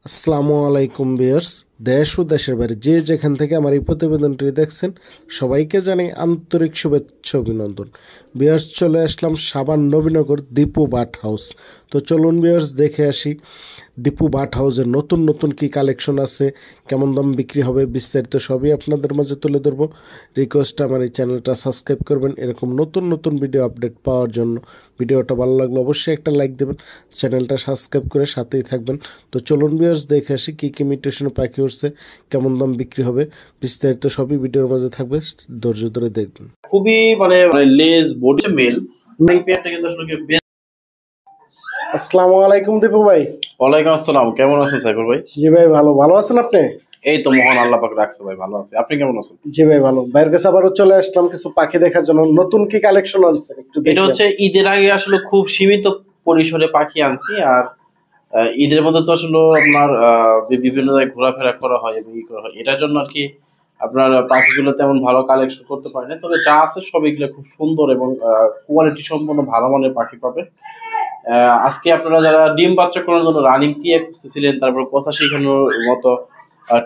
আসসালামু আলাইকুম ভিউয়ার্স, দেশ ও দেশের বাইরে যে যেখান থেকে আমার এই প্রতিবেদনটি দেখছেন সবাইকে জানাই আন্তরিক শুভেচ্ছা অভিনন্দন। ভিউয়ার্স, চলে আসলাম সাভার নবীনগর দীপু বাট হাউস। তো চলুন ভিউয়ার্স দেখে আসি দীপু বাট হাউসের নতুন নতুন কি কালেকশন আছে, কেমন দাম বিক্রি হবে, বিস্তারিত সবই আপনাদের মাঝে তুলে ধরবো। রিকোয়েস্ট আমার এই চ্যানেলটা সাবস্ক্রাইব করবেন এরকম নতুন নতুন ভিডিও আপডেট পাওয়ার জন্য। ভিডিওটা ভালো লাগলে অবশ্যই একটা লাইক দেবেন, চ্যানেলটা সাবস্ক্রাইব করে সাথেই থাকবেন। তো চলুন ভিউয়ার্স দেখে আসি কী কী মিউটেশনে পাখি উঠছে, কেমন দাম বিক্রি হবে, বিস্তারিত সবই ভিডিওর মাঝে থাকবে, ধৈর্য ধরে দেখবেন। খুবই লেজ বডি মেল পেয়ারটা কিন্তু আসলে আসসালামু আলাইকুম দীপু ভাই। ওয়ালাইকুম আসসালাম, কেমন আছেন সাইফুল ভাই? জি ভাই ভালো, ভালো আছেন আপনি? এই তো মহান আল্লাহ পাক রাখছে ভাই, ভালো আছে। আপনি কেমন আছেন? জি ভাই ভালো। বাইরের কাছে আবারও চলে আসলাম কিছু পাখি দেখার জন্য। নতুন কি কালেকশন আনছে একটু এটা হচ্ছে ঈদের আগে আসলে খুব সীমিত পরিসরে পাখি আনছি। আর ঈদের মধ্যে তো আসলে আপনার বিভিন্ন জায়গায় ঘোরাফেরা করা হয় এবং ই করা হয়, এটার জন্য আর কি আপনার পাখিগুলো তেমন ভালো কালেকশন করতে পারি না। তবে যা আছে সব এগুলো খুব সুন্দর এবং কোয়ালিটি সম্পন্ন ভালো মানের পাখি পাবেন। আজকে আপনারা যারা ডিম বাচ্চা করার জন্য রানিং টিয়া খুঁজতেছিলেন, তারপর কথা শেখানোর মতো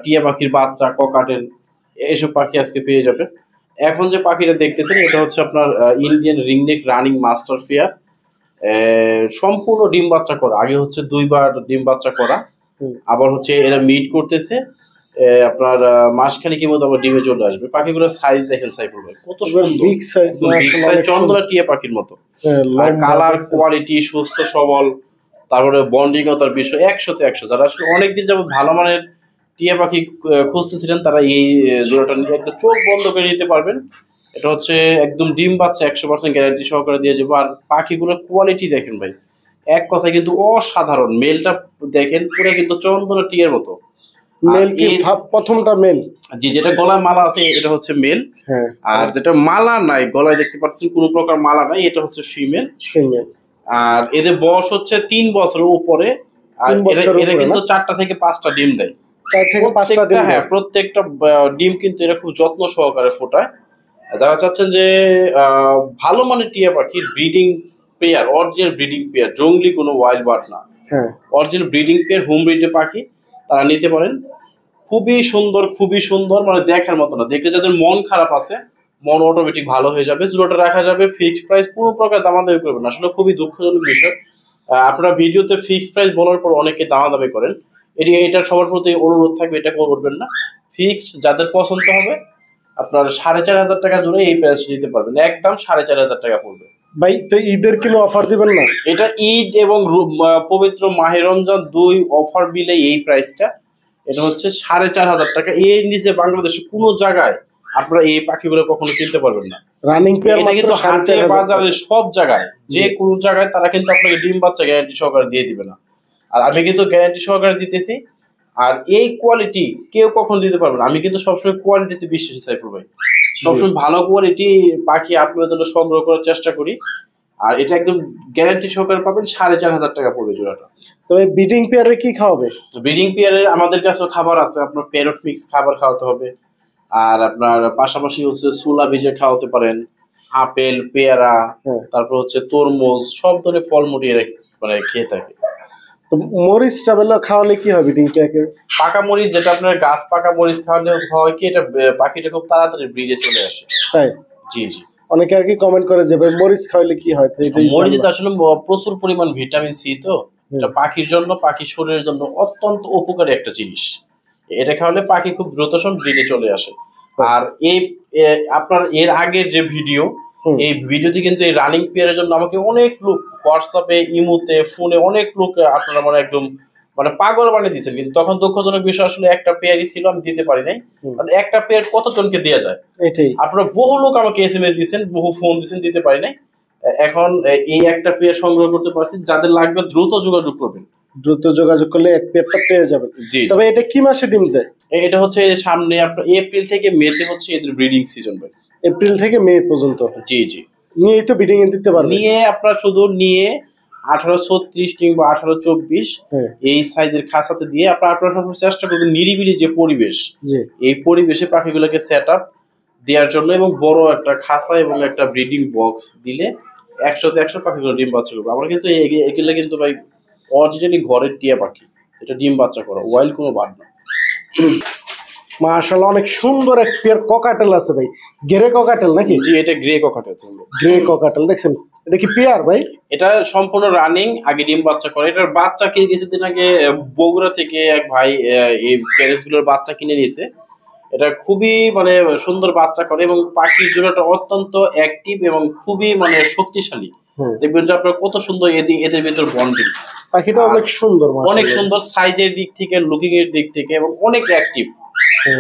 টিয়া পাখির বাচ্চা, ককাটেল, এইসব পাখি আজকে পেয়ে যাবে। এখন যে পাখিটা দেখতেছেন এটা হচ্ছে আপনার Indian ringneck running master fair, সম্পূর্ণ ডিম বাচ্চা করা। আগে হচ্ছে 2বার ডিম বাচ্চা করা, আবার হচ্ছে এরা মিট করতেছে। আপনার মাসখানেকের মধ্যে আবার ডিমে চলে আসবে। পাখিগুলোর সাইজ দেখেন সাইফুল ভাই, কত সুন্দর, বিগ সাইজ, চন্দনা টিয়া পাখির মতো। আর কালার কোয়ালিটি, সুস্থ সবল, তারপরে বন্ডিং ও তার বিষয় 100-তে 100। যারা আসলে অনেকদিন যাবত ভালো মানের টিয়া পাখি খুঁজতেছিলেন তারা এই জোড়াটা নিয়ে একদম চোখ বন্ধ করে নিতে পারবেন। এটা হচ্ছে একদম ডিম বাচ্চা 100% গ্যারান্টি সহকারে দিয়ে যাবো। আর পাখিগুলোর কোয়ালিটি দেখেন ভাই, এক কথায় কিন্তু অসাধারণ। মেলটা দেখেন পুরো কিন্তু চন্দনা টিয়ার মতো। মেল কি প্রথমটা মেল? জি, যেটা গলায় মালা আছে এটা হচ্ছে মেল। আর যেটা মালা নাই, গলায় দেখতে পাচ্ছেন কোনো প্রকার মালা নাই, এটা হচ্ছে ফিমেল। আর এদের বয়স হচ্ছে 3 বছরের উপরে। আর এরা কিন্তু 4টা থেকে 5টা ডিম দেয়। 4 থেকে 5টা ডিম? হ্যাঁ, প্রত্যেকটা ডিম কিন্তু এরা খুব যত্ন সহকারে ফোটায়। যারা চাচ্ছেন যে ভালো মানের টিয়া পাখির breeding pair, original breeding pair, জঙ্গলি কোনো ওয়াইল্ড বার্ড না, অরিজিনাল ব্রিডিং পেয়ার হোম ব্রিডের পাখি, তারা নিতে পারেন। খুবই সুন্দর, খুবই সুন্দর, মানে দেখার মতো না। দেখলে যাদের মন খারাপ আছে, মন অটোমেটিক ভালো হয়ে যাবে। জোড়াটা রাখা যাবে ফিক্সড প্রাইস, কোনো প্রকার দামাদামি করবেন না। আসলে খুবই দুঃখজনক বিষয়, আপনারা ভিডিওতে ফিক্সড প্রাইস বলার পর অনেকে দামাদামি করেন। এটা সবার প্রতি অনুরোধ থাকবে, এটা করবেন না। ফিক্সড যাদের পছন্দ হবে আপনার 4,500 টাকা জুড়ে এই প্রাইস নিতে পারবেন, একদম 4,500 টাকা পড়বে। ভাই তো ঈদের কোনো অফার দিবেন না? এটা ঈদ এবং পবিত্র মাহে রমজান 2 অফার মিলে এই প্রাইসটা। এটা হচ্ছে 4,500 টাকা। এর নিচে বাংলাদেশে কোনো জায়গায় আপনারা এই পাখিগুলো কখনো কিনতে পারবেন না। রানিং পেয়ার এটা কিন্তু হাটে বাজারে সব জায়গায়, যে কোনো জায়গায় তারা কিন্তু আপনাকে ডিম বাচ্চা গ্যারান্টি সহকারে দিয়ে দিবে না। আর আমি কিন্তু গ্যারান্টি সহকারে দিতেছি। আর এই কোয়ালিটি কেউ কখন দিতে পারবে না। আমি কিন্তু সবসময় কোয়ালিটিতে বিশ্বাসী সাইফুল ভাই, সবসময় ভালো কোয়ালিটি পাখি আপনাদের জন্য সংগ্রহ করার চেষ্টা করি। আর এটা একদম গ্যারান্টি সহকারে পাবেন, 4,500 টাকা পড়বে জোড়াটা। তবে ব্রিডিং পেয়ারে কি খাওয়াবে? ব্রিডিং পেয়ারে আমাদের কাছে খাবার আছে, আপনার প্যারট মিক্স খাবার খাওয়াতে হবে। আর আপনার পাশাপাশি হচ্ছে সুলা ভিজে খাওয়াতে পারেন, আপেল, পেয়ারা, তারপর হচ্ছে তরমুজ, সব ধরনের ফলমূল মানে খেয়ে থাকে। তো মরিচটা বেলা খাওয়ালে কি হবে ব্রিডিং পেয়ারে? পাকা মরিচ, যেটা আপনার গাছ পাকা মরিচ খাওয়ালে হয় কি, এটা পাখিটা খুব তাড়াতাড়ি ব্রিজে চলে আসে। তাই? জি জি। অনেকে আর কি কমেন্ট করে যে ভাই মরিচ খাওয়ালে কি হয়? মরিচে আসলে প্রচুর পরিমাণ ভিটামিন সি, তো এটা পাখির জন্য, পাখির শরীরের জন্য অত্যন্ত উপকারী একটা জিনিস। এটা খাওয়ালে পাখি খুব দ্রুত ব্রিজে চলে আসে। আর এই আপনার এর আগের যে ভিডিও, এই ভিডিওতে কিন্তু এই রানিং পেয়ারের জন্য আমাকে অনেক লোক হোয়াটসঅ্যাপে, ইমোতে, ফোনে অনেক লোক আপনারা মানে একদম মানে পাগল বানিয়ে দিচ্ছেন। কিন্তু তখন দুঃখজনক বিষয়, আসলে একটা পেয়ারই ছিল, আমি দিতে পারি নাই। মানে একটা পেয়ার কতজনকে দেওয়া যায়? এটাই। আপনারা বহু লোক আমাকে এসএমএস দিয়েছেন, বহু ফোন দিয়েছেন, দিতে পারি নাই। এখন এই একটা পেয়ার সংগ্রহ করতে পারছি। যাদের লাগবে দ্রুত যোগাযোগ করবেন, দ্রুত যোগাযোগ করলে এক পেয়ারটা পেয়ে যাবেন। তবে এটা কি মাসে ডিম দেয়? এটা হচ্ছে সামনে আপনার এপ্রিল থেকে মেতে হচ্ছে এদের ব্রিডিং সিজন ভাই। এপ্রিল থেকে মে পর্যন্ত? জি জি। নিয়ে তো ব্রিডিং এ দিতে পারবেন। নিয়ে আপনার শুধু নিয়ে 1836 কিংবা 1824 এই সাইজের খাঁচাতে দিয়ে আপনারা সবসময় চেষ্টা করবেন নিরিবিলি যে পরিবেশ, এই পরিবেশে পাখিগুলোকে সেট আপ দেওয়ার জন্য, এবং বড় একটা খাঁচা এবং একটা ব্রিডিং বক্স দিলে 100-তে 100 পাখিগুলো ডিম বাচ্চা করবে। আমরা কিন্তু এগুলো কিন্তু ভাই অরিজিনালি ঘরের টিয়া পাখি। এটা ডিম বাচ্চা করা, ওয়াইল্ড কোনো বার্ড না। মাশাআল্লাহ, অনেক সুন্দর এক পেয়ার ককাটেল আছে ভাই, গ্রে ককাটেল নাকি? জি, এটা গ্রে ককাটেল। গ্রে ককাটেল দেখছেন, এটা কি পেয়ার ভাই? এটা সম্পূর্ণ রানিং, আগে ডিম বাচ্চা করে। এটার বাচ্চা কিছুদিন আগে বগুড়া থেকে এক ভাই এই প্যারেন্টস গুলোর বাচ্চা কিনে নিয়েছে। এটা খুবই মানে সুন্দর বাচ্চা করে এবং পাখির জোড়াটা অত্যন্ত অ্যাক্টিভ এবং খুবই মানে শক্তিশালী। দেখবেন যে আপনার কত সুন্দর এদের ভিতর বন্ডিং। পাখিটা অনেক সুন্দর, অনেক সুন্দর সাইজের দিক থেকে, লুকিং এর দিক থেকে এবং অনেক অ্যাক্টিভ।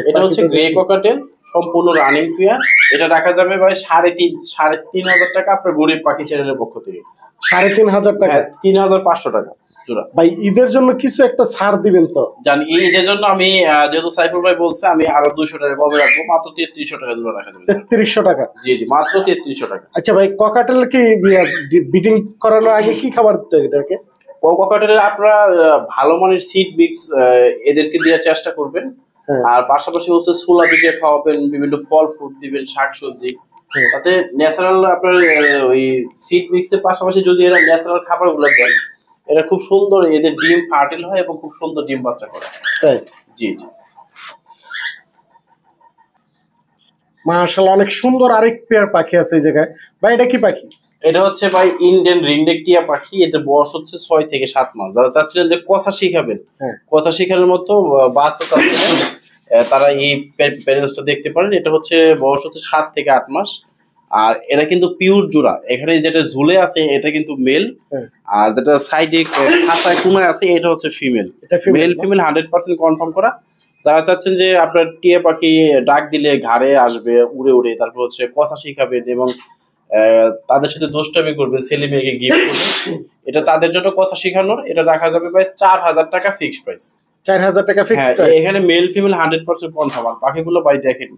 এটা হচ্ছে গ্রে ককাটেল, সম্পূর্ণ রানিং পেয়ার। এটা রাখা যাবে ভাই 3,500 টাকা আপনার গরিব পাখি চ্যানেলের পক্ষ থেকে। 3,500 টাকা? 3,500 টাকা জোড়া। ভাই ঈদের জন্য কিছু একটা ছাড় দিবেন তো? জানি ঈদের জন্য আমি যেহেতু সাইফুল ভাই বলছে, আমি আরো 200 টাকা কমে রাখবো, মাত্র 3300 টাকা জোড়া রাখা যাবে। 3300 টাকা? জি জি, মাত্র 3300 টাকা। আচ্ছা ভাই, ককাটেল কি ব্রিডিং করানোর আগে কি খাবার দিতে হবে এটাকে? ককাটেলের আপনারা ভালো মানের সিড মিক্স এদেরকে দেওয়ার চেষ্টা করবেন। আর পাশাপাশি হচ্ছে ছোলা দিয়ে খাওয়াবেন, বিভিন্ন ফল ফ্রুট দিবেন, শাকসবজি। তাতে ন্যাচারাল আপনার ওই সিড মিক্সের পাশাপাশি যদি এরা ন্যাচারাল খাবারগুলো দেন, এটা খুব সুন্দর এদের ডিম ফার্টিল হয় এবং খুব সুন্দর ডিম বাচ্চা করে। তাই? জি জি। মাশাআল্লাহ, অনেক সুন্দর আরেক পেয়ার পাখি আছে এই জায়গায় ভাই, এটা কি পাখি? এটা হচ্ছে ভাই ইন্ডিয়ান রিংনেক টিয়া পাখি। এতে বয়স হচ্ছে 6 থেকে 7 মাস। যারা চাচ্ছিলেন যে কথা শিখাবেন, কথা শেখানোর মতো বাচ্চা চাচ্ছিলেন, তারা এই প্যারেন্টসটা দেখতে পারেন। এটা হচ্ছে বয়স হচ্ছে 7 থেকে 8 মাস। আর এরা কিন্তু পিওর জোড়া। এখানে যেটা ঝুলে আছে এটা কিন্তু মেল, আর যেটা সাইডে খাঁচায় কোনায় আছে এটা হচ্ছে ফিমেল। মেল ফিমেল 100% কনফার্ম করা। যারা চাচ্ছেন যে আপনার টিয়া পাখি ডাক দিলে ঘাড়ে আসবে উড়ে উড়ে, তারপর হচ্ছে কথা শিখাবেন এবং তাদের সাথে দুষ্টামি করবে, ছেলে মেয়েকে গিফট করবে, এটা তাদের জন্য কথা শেখানোর। এটা রাখা যাবে ভাই 4,000 টাকা ফিক্সড প্রাইস। 4,000 টাকা ফিক্সড? এখানে মেল ফিমেল 100% কনফার্ম। আর পাখিগুলো ভাই দেখেন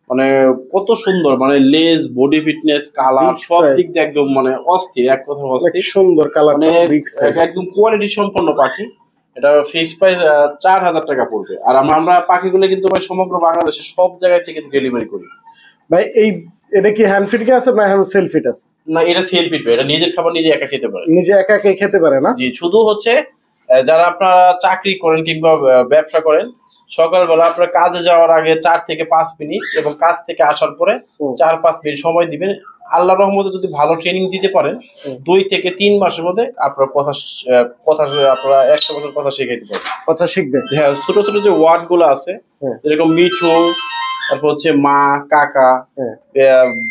মানে কত সুন্দর, মানে লেজ, বডি ফিটনেস, কালার সব দিক দিয়ে একদম মানে অস্থির, এক কথা অস্থির সুন্দর কালার, মানে একদম কোয়ালিটি সম্পন্ন পাখি। এটা ফিক্সড প্রাইস 4,000 টাকা পড়বে। আর আমরা পাখিগুলো কিন্তু ভাই সমগ্র বাংলাদেশে সব জায়গায় থেকে ডেলিভারি করি ভাই। এটা কি হ্যান্ড ফিড আছে না হ্যান্ড সেলফ ফিড আছে? না, এটা সেলফ ফিড। এটা নিজের খাবার নিজে একা খেতে পারে। নিজে একা একা খেতে পারে না? জি, শুধু হচ্ছে যারা আপনারা চাকরি করেন কিংবা ব্যবসা করেন, সকালবেলা আপনার কাজে যাওয়ার আগে 4 থেকে 5 মিনিট এবং কাজ থেকে আসার পরে 4-5 মিনিট সময় দিবেন। আল্লাহর রহমতে যদি ভালো ট্রেনিং দিতে পারেন, 2 থেকে 3 মাসের মধ্যে আপনার কথা আপনারা 100 বছর কথা শিখাইতে পারবেন। কথা শিখবে? হ্যাঁ, ছোট ছোট যে ওয়ার্ড গুলো আছে, যেরকম মিঠু, তারপর হচ্ছে মা, কাকা,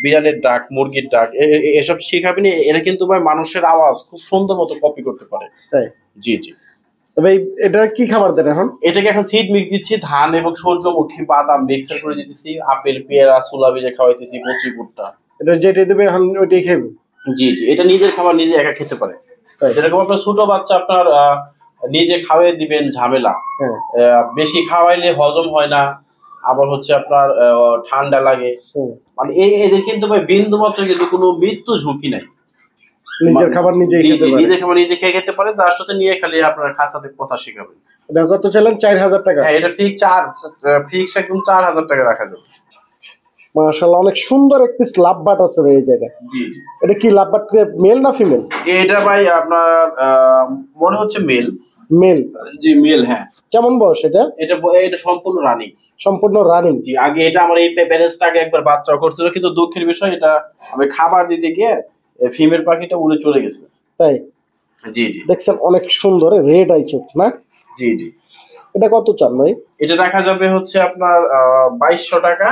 বিড়ালের ডাক, মুরগির ডাক, এসব শিখাবেন। এরা কিন্তু ভাই মানুষের আওয়াজ খুব সুন্দর মতো কপি করতে পারে। তাই? জি জি। তবে এটা কি খাবার দেন এখন? এটাকে এখন সিড মিক্স দিচ্ছি, ধান এবং সূর্যমুখী, বাদাম মিক্সার করে দিতেছি, আপেল, পেয়ারা, ছোলা ভেজে খাওয়াইতেছি, কচি ভুট্টা। এটা যেটা দেবে এখন ওইটাই খাবে? জি জি, এটা নিজের খাবার নিজে একা খেতে পারে। যেরকম আপনার ছোট বাচ্চা আপনার নিজে খাওয়াই দিবেন, ঝামেলা বেশি খাওয়াইলে হজম হয় না, আবার হচ্ছে আপনার ঠান্ডা লাগে। মানে এদের কিন্তু ভাই বিন্দু মাত্র কিন্তু কোনো মৃত্যু ঝুঁকি নাই। নিজের খাবার নিজে খেয়ে খেতে পারে। জাস্ট হচ্ছে নিয়ে খালি আপনার খাঁচাতে কথা শেখাবেন। এটা কত চাইলেন? 4,000 টাকা? হ্যাঁ, এটা ফিক্স একদম 4,000 টাকা রাখা যাবে। মাশাআল্লাহ, অনেক সুন্দর এক পিস লাভবাট আছে ভাই এই জায়গায়। জি, এটা কি লাভবাট মেল না ফিমেল? এটা ভাই আপনার মনে হচ্ছে মেল। মেল? জি, মেল। হ্যাঁ। কেমন বয়স এটা? এটা সম্পূর্ণ রানিং। সম্পূর্ণ রানিং? জি। আগে এটা আমার এই প্যারেন্টসটাকে একবার বাচ্চা করছিল, কিন্তু দুঃখের বিষয় এটা আমি খাবার দিতে গিয়ে ফিমেল পাখিটা উড়ে চলে গেছে। তাই? জি জি। দেখছেন অনেক সুন্দর রেড আই চোখ না? জি জি। এটা কত চান ভাই? এটা রাখা যাবে হচ্ছে আপনার 2,200 টাকা।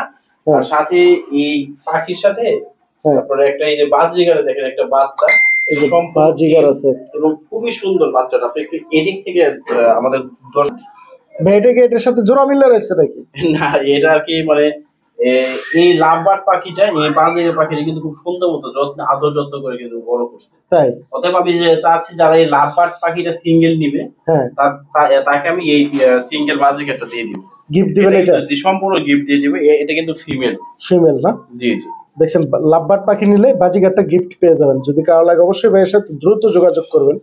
আর সাথে এই পাখির সাথে তারপরে একটা এই যে বাজরিগারে দেখেন একটা বাচ্চা, বাজরিগার আছে এবং খুবই সুন্দর বাচ্চাটা। আপনি একটু এদিক থেকে আমাদের ভাই, এটা কি এটার সাথে জোড়া মিলে রয়েছে নাকি? না, এটা আর কি মানে এই লাভবার্ড পাখিটা, এই বাজরিগার পাখিটা কিন্তু খুব সুন্দর মতো আদর যত্ন করে কিন্তু বড় করছে। তাই? অতএব আমি চাচ্ছি যারা এই লাভবার্ড পাখিটা সিঙ্গেল নিবে, তাকে আমি এই সিঙ্গেল বাজরিগারটা দিয়ে দিব। গিফট দিবেন? এটা সম্পূর্ণ গিফট দিয়ে দিব। এটা কিন্তু ফিমেল। ফিমেল না? জি জি। দেখছেন, লাভবার্ড পাখি নিলে বাজিগারটা গিফট পেয়ে যাবেন। যদি কারো লাগে অবশ্যই ভাইয়ের সাথে দ্রুত যোগাযোগ করবেন।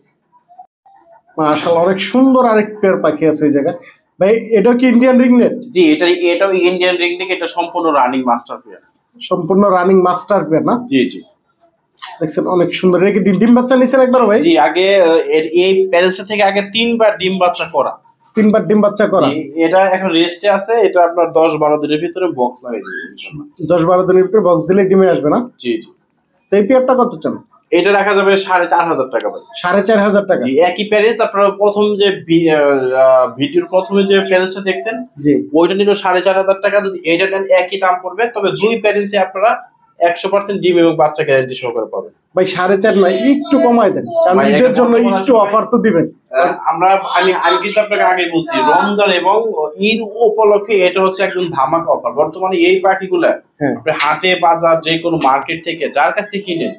মাশাআল্লাহ, অনেক সুন্দর আরেক পেয়ার পাখি আছে এই জায়গায় ভাই। এটাও কি ইন্ডিয়ান রিংনেট? জি, এটাও ইন্ডিয়ান রিংনেট। এটা সম্পূর্ণ রানিং মাস্টার পেয়ার। সম্পূর্ণ রানিং মাস্টার পেয়ার না? জি জি। দেখছেন অনেক সুন্দর। ডিম বাচ্চা নিছেন একবার ভাই? জি, আগে এই প্যারেন্টস থেকে আগে 3 বার ডিম বাচ্চা করা। 3বার ডিম বাচ্চা করা? এটা এখন রেস্টে আছে, এটা আপনার 10-12 দিনের ভিতরে বক্স লাগিয়ে দিবে ইনশাআল্লাহ। 10-12 দিনের ভিতরে বক্স দিলে ডিমে আসবে না? জি জি। তো এই পেয়ারটা কত চান? এটা রাখা যাবে 4,500 টাকা ভাই। 4,500 টাকা? জি, একই প্যারেন্স। আপনারা প্রথম যে ভিডিওর প্রথমে যে প্যারেন্সটা দেখছেন, জি, ওইটা নিল 4,500 টাকা। যদি এইটা নেন একই দাম পড়বে, তবে দুই প্যারেন্সে আপনারা 100% ডিম এবং বাচ্চা গ্যারান্টি সহকারে পাবেন। ভাই 4.5 না, একটু কমাই দেন, কারণ ঈদের জন্য একটু অফার তো দিবেন। আমি কিন্তু আপনাকে আগে বলছি, রমজান এবং ঈদ উপলক্ষে এটা হচ্ছে একদম ধামাকা অফার। বর্তমানে এই পাখিগুলা আপনি হাটে বাজার যে কোনো মার্কেট থেকে যার কাছ থেকে কিনেন,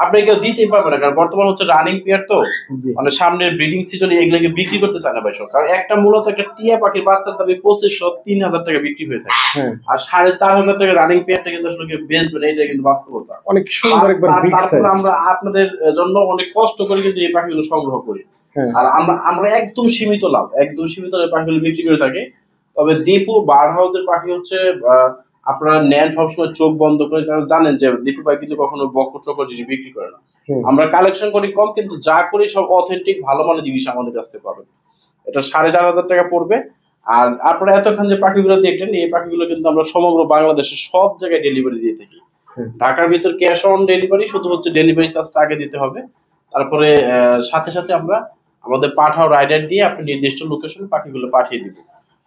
আপনি কেউ দিতেই পারবেন না, কারণ বর্তমান হচ্ছে রানিং পেয়ার তো, মানে সামনে ব্রিডিং সিজনে এগুলোকে বিক্রি করতে চায় না ভাই সব। কারণ একটা মূলত একটা টিয়া পাখির বাচ্চার দামে 2,500-3,000 টাকা বিক্রি হয়ে থাকে, আর 4,500 টাকা রানিং পেয়ারটা কিন্তু আসলে কেউ বেচবে না, এটা কিন্তু বাস্তবতা। অনেক সুন্দর একবার বিগ সাইজ। আমরা আপনাদের জন্য অনেক কষ্ট করে কিন্তু এই পাখিগুলো সংগ্রহ করি, আর আমরা একদম সীমিত লাভ, একদম সীমিত পাখিগুলো বিক্রি করে থাকি। তবে দীপু বার্ড হাউসের পাখি হচ্ছে আপনারা নেন সবসময় চোখ বন্ধ করে, কারণ জানেন যে দীপু ভাই কিন্তু কখনো বকর চকর জিনিস বিক্রি করে না। আমরা কালেকশন করি কম, কিন্তু যা করি সব অথেন্টিক ভালো মানের জিনিস আমাদের কাছ থেকে পাবেন। এটা 4,500 টাকা পড়বে। আর আপনারা এতক্ষণ যে পাখিগুলো দেখলেন, এই পাখিগুলো কিন্তু আমরা সমগ্র বাংলাদেশের সব জায়গায় ডেলিভারি দিয়ে থাকি। ঢাকার ভিতর ক্যাশ অন ডেলিভারি, শুধু হচ্ছে ডেলিভারি চার্জটা আগে দিতে হবে। তারপরে সাথে সাথে আমরা আমাদের পাঠাও রাইডার দিয়ে আপনি নির্দিষ্ট লোকেশনে পাখিগুলো পাঠিয়ে দিব।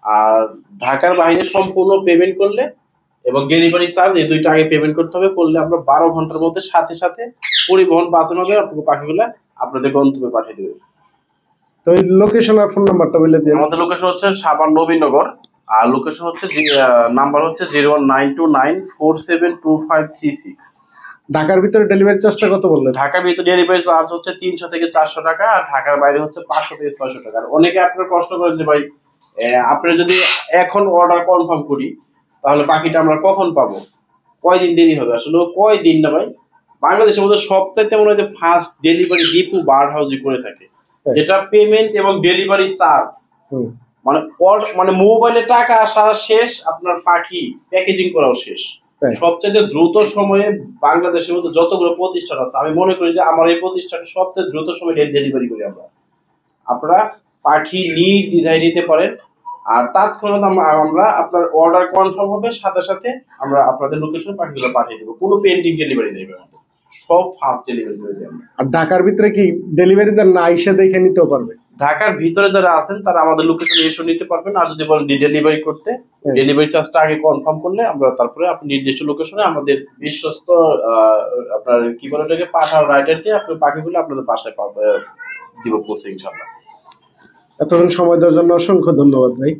আর ঢাকার বাইরে সম্পূর্ণ পেমেন্ট করলে এবং ডেলিভারি চার্জ, এই দুইটা আগে পেমেন্ট করতে হবে, করলে আমরা 12 ঘন্টার মধ্যে সাথে সাথে পরিবহন বাসের মাধ্যমে আপনাকে পাখিগুলো আপনাদের গন্তব্যে পাঠিয়ে দেবে। তো এই লোকেশন আর ফোন নাম্বারটা বলে দিন। আমাদের লোকেশন হচ্ছে সাভার নবীনগর, আর লোকেশন হচ্ছে নাম্বার হচ্ছে 01929472536। ঢাকার ভিতরে ডেলিভারি চার্জটা কত বললেন? ঢাকার ভিতরে ডেলিভারি চার্জ হচ্ছে 300 থেকে 400 টাকা, আর ঢাকার বাইরে হচ্ছে 500 থেকে 600 টাকা। আর অনেকে আপনারা প্রশ্ন করেন যে ভাই, আপনারা যদি এখন অর্ডার কনফার্ম করি তাহলে পাখিটা আমরা কখন পাবো, কয়দিন দেরি হবে? আসলে কয়দিন না ভাই, বাংলাদেশের মধ্যে সবচাইতে মনে হয় যে ফার্স্ট ডেলিভারি দীপু বার্ড হাউসে করে থাকে, যেটা পেমেন্ট এবং ডেলিভারি চার্জ মানে মোবাইলে টাকা আসা শেষ, আপনার পাখি প্যাকেজিং করাও শেষ। সবচেয়ে দ্রুত সময়ে বাংলাদেশের মধ্যে যতগুলো প্রতিষ্ঠান আছে, আমি মনে করি যে আমার এই প্রতিষ্ঠানে সবচেয়ে দ্রুত সময় ডেলিভারি করি আমরা। আপনারা পাখি নির্দ্বিধায় নিতে পারেন, আর তৎক্ষণাৎ আমরা আপনার অর্ডার কনফার্ম হবে, সাথে সাথে আমরা আপনাদের লোকেশনে পাখিগুলো পাঠিয়ে দেবো। কোনো পেন্ডিং ডেলিভারি নেই, সব ফাস্ট ডেলিভারি করে দিই আমরা। আর ঢাকার ভিতরে কি ডেলিভারি দেন না আইসা দেখে নিতেও পারবে? ঢাকার ভিতরে যারা আছেন তারা আমাদের লোকেশনে এসে নিতে পারবেন, আর যদি বলেন ডেলিভারি করতে, ডেলিভারি চার্জটা আগে কনফার্ম করলে আমরা তারপরে আপনি নির্দিষ্ট লোকেশনে আমাদের বিশ্বস্ত আপনার কি বলে এটাকে পাঠাও রাইডার দিয়ে আপনার পাখিগুলো আপনাদের বাসায় দিব পৌঁছে ইনশাআল্লাহ। এতক্ষণ সময় দেওয়ার জন্য অসংখ্য ধন্যবাদ ভাই।